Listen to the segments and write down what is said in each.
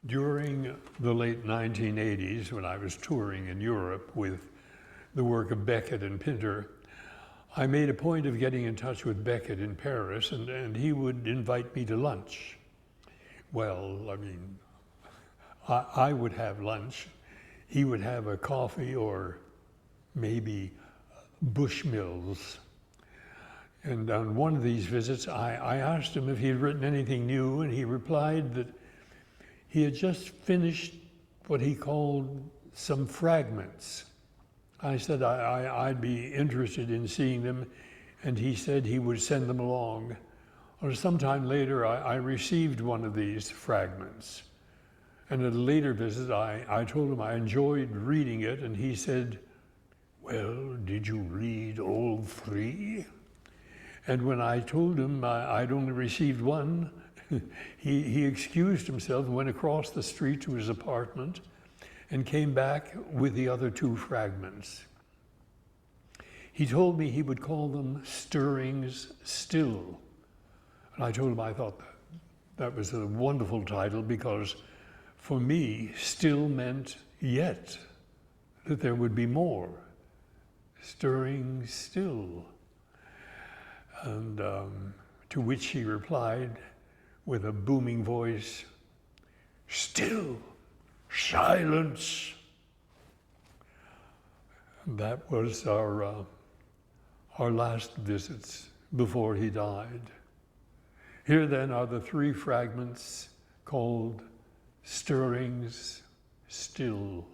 During the late 1980s, when I was touring in Europe with the work of Beckett and Pinter, I made a point of getting in touch with Beckett in Paris, and he would invite me to lunch. Well, I mean, I would have lunch. He would have a coffee or maybe Bushmills. And on one of these visits, I asked him if he had written anything new, and he replied that he had just finished what he called some fragments. I said I'd be interested in seeing them, and he said he would send them along. Or sometime later, I received one of these fragments. And at a later visit, I told him I enjoyed reading it, and he said, "Well, did you read all three?" And when I told him I'd only received one, he excused himself and went across the street to his apartment and came back with the other two fragments. He told me he would call them Stirrings Still. And I told him I thought that was a wonderful title because for me, still meant yet, that there would be more. Stirring still. And to which he replied with a booming voice, "Still, silence." That was our last visits before he died. Here then are the three fragments called Stirrings Still.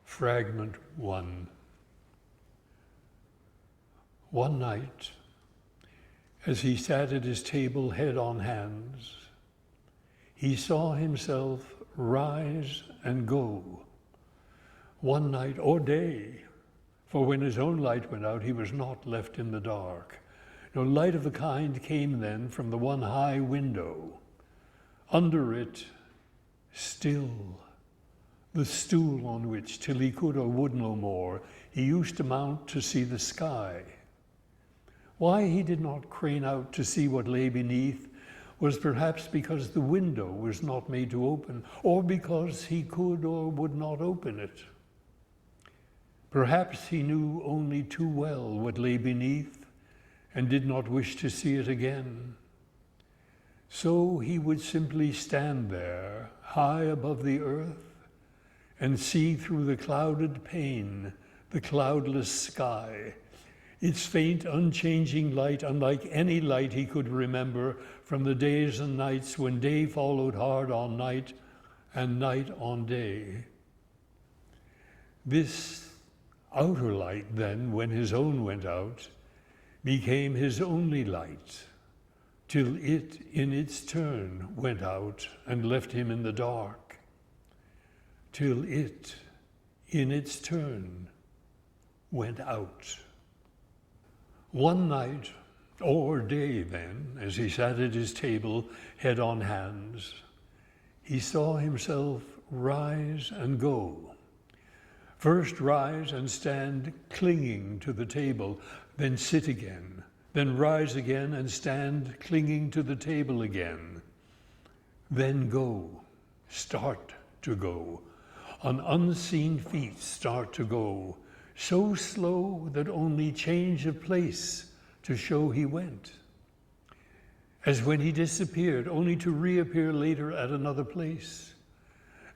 Fragment 1. One night, as he sat at his table head on hands, he saw himself rise and go. One night or day, for when his own light went out, he was not left in the dark. No light of the kind came then from the one high window. Under it, still, the stool on which, till he could or would no more, he used to mount to see the sky. Why he did not crane out to see what lay beneath was perhaps because the window was not made to open, or because he could or would not open it. Perhaps he knew only too well what lay beneath and did not wish to see it again. So he would simply stand there, high above the earth, and see through the clouded pane, the cloudless sky, its faint, unchanging light, unlike any light he could remember from the days and nights when day followed hard on night and night on day. This outer light then, when his own went out, became his only light, till it in its turn went out and left him in the dark, till it in its turn went out. One night or day then, as he sat at his table, head on hands, he saw himself rise and go. First rise and stand clinging to the table, then sit again, then rise again and stand clinging to the table again, then go, start to go, on unseen feet start to go, so slow that only change of place to show he went. As when he disappeared, only to reappear later at another place.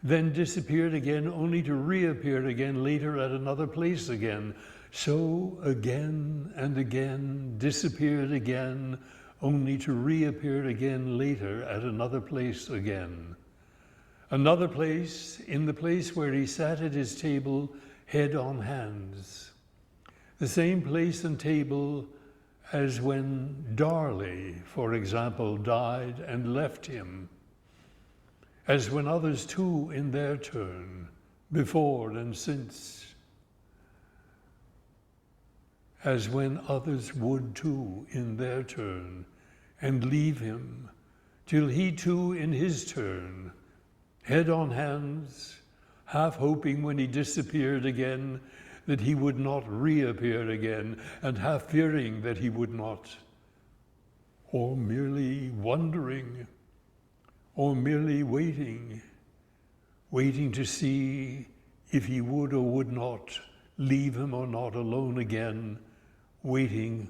Then disappeared again, only to reappear again later at another place again. So again and again, disappeared again, only to reappear again later at another place again. Another place, in the place where he sat at his table, head on hands. The same place and table as when Darley, for example, died and left him. As when others too, in their turn, before and since. As when others would too, in their turn, and leave him, till he too, in his turn, head on hands, half hoping when he disappeared again that he would not reappear again, and half fearing that he would not, or merely wondering or merely waiting to see if he would or would not leave him or not alone again, waiting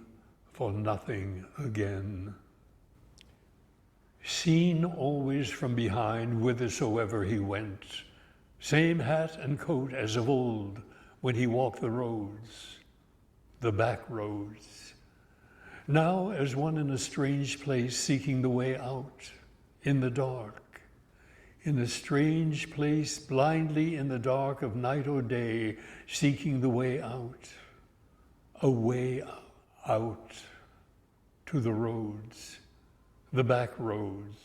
for nothing again. Seen always from behind whithersoever he went, same hat and coat as of old when he walked the roads, the back roads. Now as one in a strange place seeking the way out, in the dark, in a strange place blindly in the dark of night or day, seeking the way out, a way out to the roads, the back roads.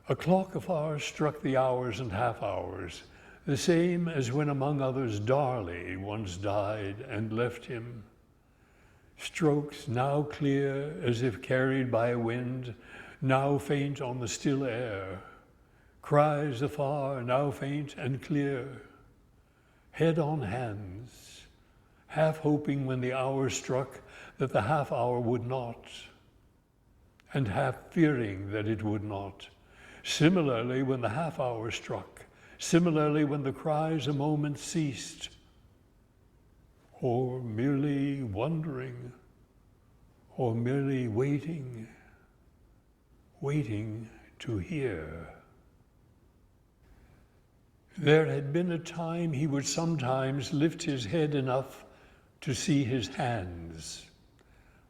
A clock afar struck the hours and half hours, the same as when among others Darley once died and left him. Strokes now clear as if carried by a wind, now faint on the still air. Cries afar, now faint and clear. Head on hands, half hoping when the hour struck that the half hour would not, and half fearing that it would not. Similarly, when the half hour struck, similarly when the cries a moment ceased, or merely wondering, or merely waiting to hear. There had been a time he would sometimes lift his head enough to see his hands,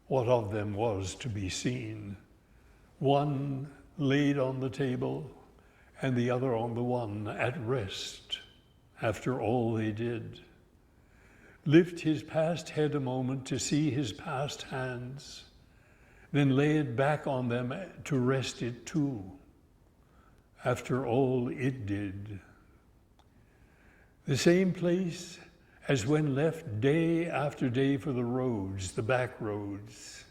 what of them was to be seen. One laid on the table, and the other on the one, at rest, after all they did. Lift his past head a moment to see his past hands, then lay it back on them to rest it too, after all it did. The same place as when left day after day for the roads, the back roads,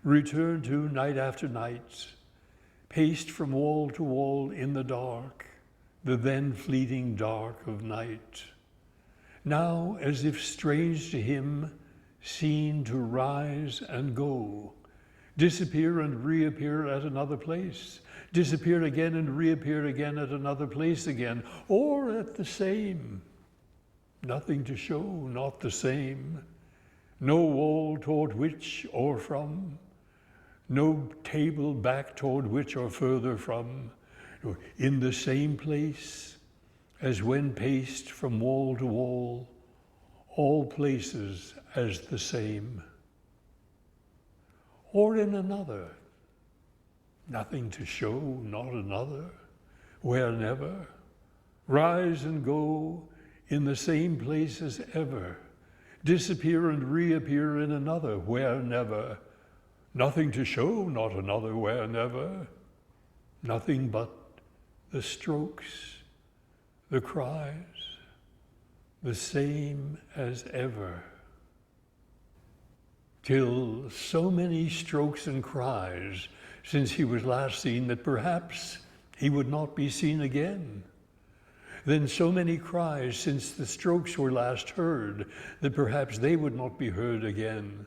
returned to night after night, paced from wall to wall in the dark, the then fleeting dark of night. Now, as if strange to him, seen to rise and go, disappear and reappear at another place, disappear again and reappear again at another place again, or at the same. Nothing to show, not the same. No wall toward which or from, no table back toward which or further from, in the same place as when paced from wall to wall, all places as the same. Or in another, nothing to show, not another, where never, rise and go in the same place as ever, disappear and reappear in another, where never, nothing to show, not another, where never, nothing but the strokes, the cries, the same as ever. Till so many strokes and cries since he was last seen that perhaps he would not be seen again. Then so many cries since the strokes were last heard that perhaps they would not be heard again.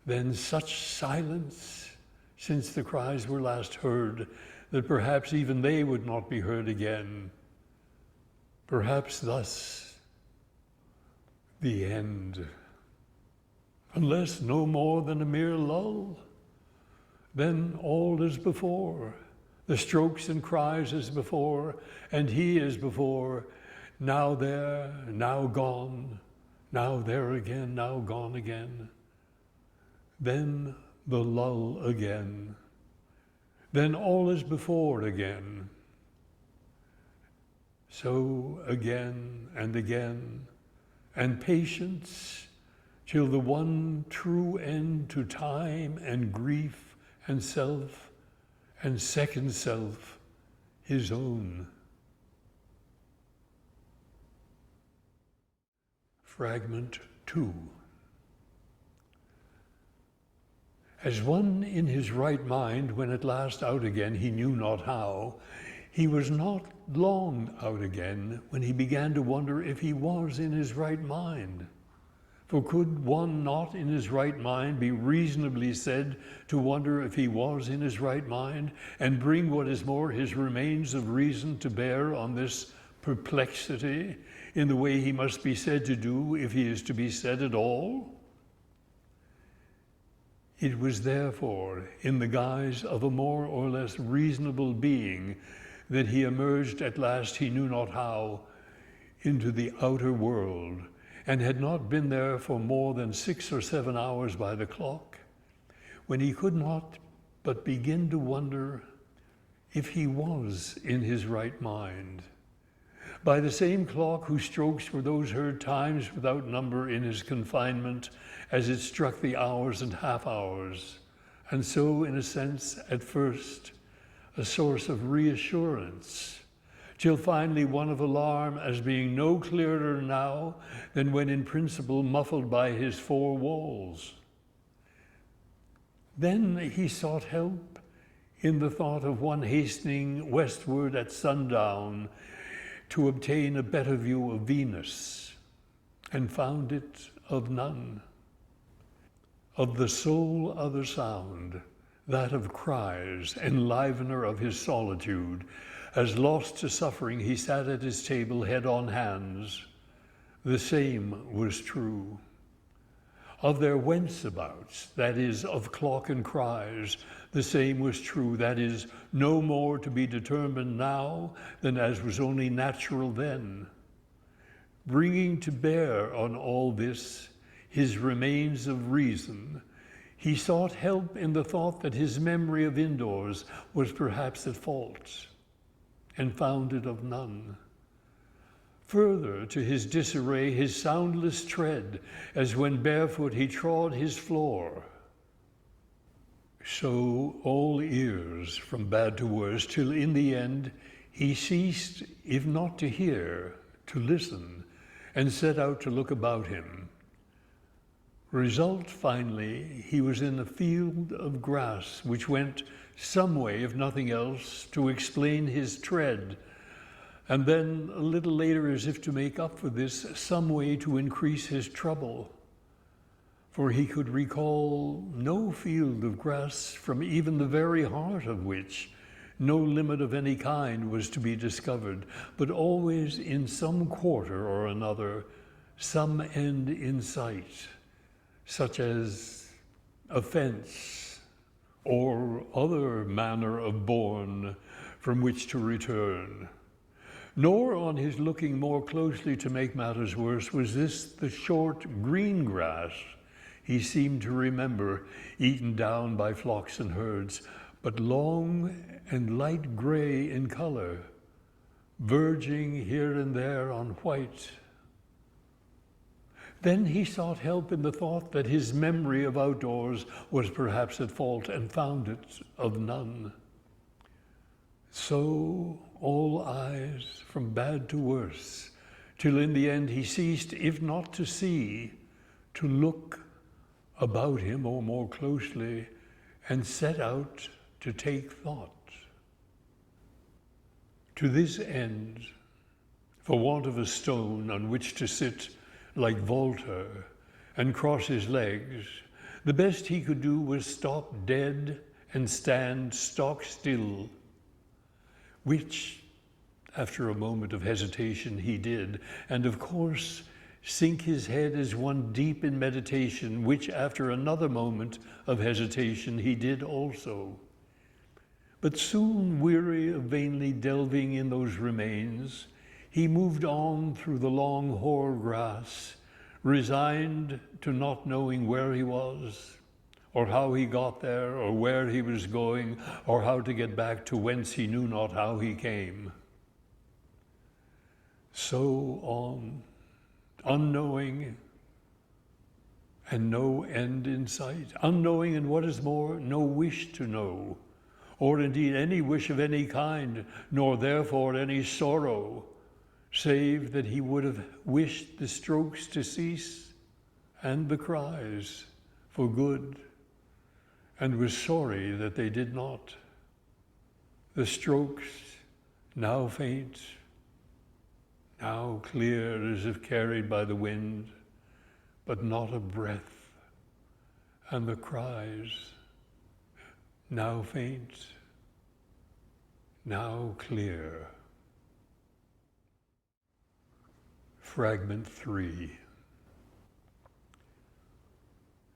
Then such silence since the cries were last heard that perhaps even they would not be heard again. Perhaps thus the end, unless no more than a mere lull. Then all is before, the strokes and cries as before, and he as before, now there, now gone, now there again, now gone again. Then the lull again. Then all is before again. So again, and patience, till the one true end to time and grief and self and second self, his own. Fragment 2. As one in his right mind, when at last out again, he knew not how, he was not long out again when he began to wonder if he was in his right mind. For could one not in his right mind be reasonably said to wonder if he was in his right mind, and bring what is more his remains of reason to bear on this perplexity in the way he must be said to do if he is to be said at all? It was therefore in the guise of a more or less reasonable being that he emerged at last, he knew not how, into the outer world, and had not been there for more than 6 or 7 hours by the clock, when he could not but begin to wonder if he was in his right mind. By the same clock whose strokes were those heard times without number in his confinement, as it struck the hours and half-hours, and so, in a sense, at first, a source of reassurance, till finally one of alarm as being no clearer now than when in principle muffled by his 4 walls. Then he sought help in the thought of one hastening westward at sundown to obtain a better view of Venus, and found it of none. Of the sole other sound, that of cries, enlivener of his solitude, as lost to suffering he sat at his table, head on hands, the same was true. Of their whenceabouts, that is, of clock and cries, the same was true, that is, no more to be determined now than as was only natural then. Bringing to bear on all this his remains of reason, he sought help in the thought that his memory of indoors was perhaps at fault, and found it of none. Further to his disarray, his soundless tread, as when barefoot he trod his floor. So all ears from bad to worse, till in the end he ceased, if not to hear, to listen, and set out to look about him. Result, finally, he was in a field of grass, which went some way, if nothing else, to explain his tread, and then a little later, as if to make up for this, some way to increase his trouble. For he could recall no field of grass from even the very heart of which no limit of any kind was to be discovered, but always in some quarter or another, some end in sight, such as a fence or other manner of bourne from which to return. Nor, on his looking more closely to make matters worse, was this the short green grass he seemed to remember, eaten down by flocks and herds, but long and light gray in color, verging here and there on white. Then he sought help in the thought that his memory of outdoors was perhaps at fault, and found it of none. So all eyes from bad to worse, till in the end he ceased, if not to see, to look about him or more closely, and set out to take thought. To this end, for want of a stone on which to sit like Volta and cross his legs, the best he could do was stop dead and stand stock still, which, after a moment of hesitation, he did, and of course sink his head as one deep in meditation, which after another moment of hesitation he did also. But soon, weary of vainly delving in those remains, he moved on through the long hoar grass, resigned to not knowing where he was, or how he got there, or where he was going, or how to get back to whence he knew not how he came. So on, unknowing, and no end in sight, unknowing, and what is more, no wish to know, or indeed any wish of any kind, nor therefore any sorrow, save that he would have wished the strokes to cease and the cries for good, and was sorry that they did not. The strokes, now faint, now clear as if carried by the wind, but not a breath, and the cries, now faint, now clear. Fragment 3.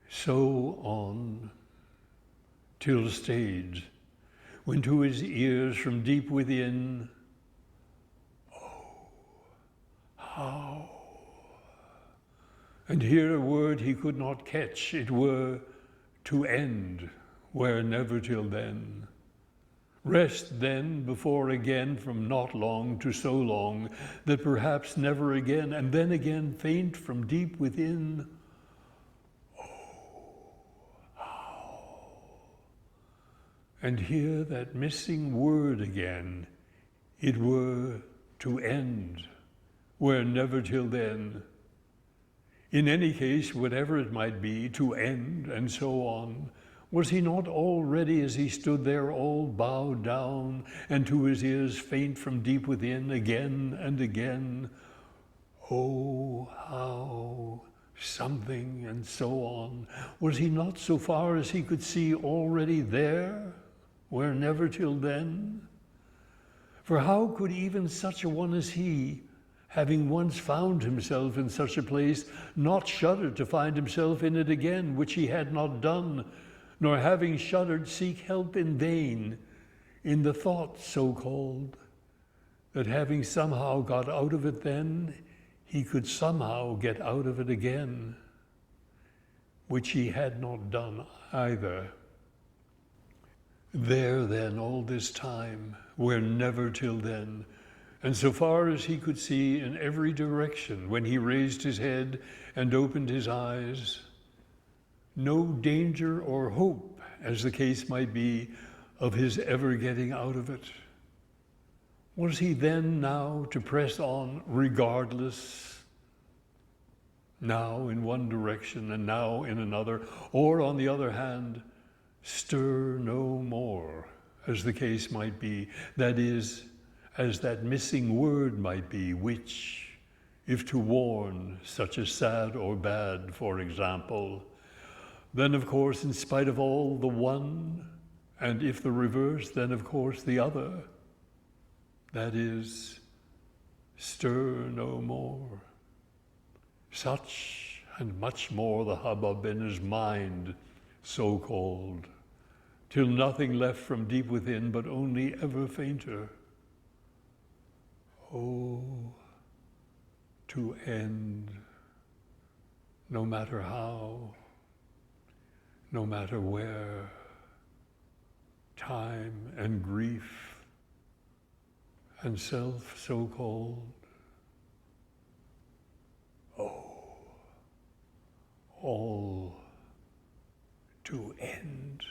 So on, till stayed, when to his ears from deep within, oh, how, and here a word he could not catch, it were to end, where never till then. Rest then before again from not long to so long, that perhaps never again, and then again faint from deep within, oh, how. And hear that missing word again, it were to end, where never till then. In any case, whatever it might be, to end and so on, was he not already, as he stood there, all bowed down, and to his ears faint from deep within, again and again, oh, how, something, and so on? Was he not, so far as he could see, already there, where never till then? For how could even such a one as he, having once found himself in such a place, not shudder to find himself in it again, which he had not done, nor having shuddered seek help in vain in the thought so called, that having somehow got out of it then, he could somehow get out of it again, which he had not done either. There then all this time, where never till then, and so far as he could see in every direction when he raised his head and opened his eyes, no danger or hope, as the case might be, of his ever getting out of it. Was he then now to press on regardless, now in one direction and now in another, or on the other hand, stir no more, as the case might be, that is, as that missing word might be, which, if to warn such as sad or bad, for example, then of course, in spite of all, the one, and if the reverse, then of course the other, that is, stir no more. Such and much more the hubbub in his mind, so called, till nothing left from deep within, but only ever fainter. Oh, to end, no matter how, no matter where, time and grief and self so called. Oh, all to end.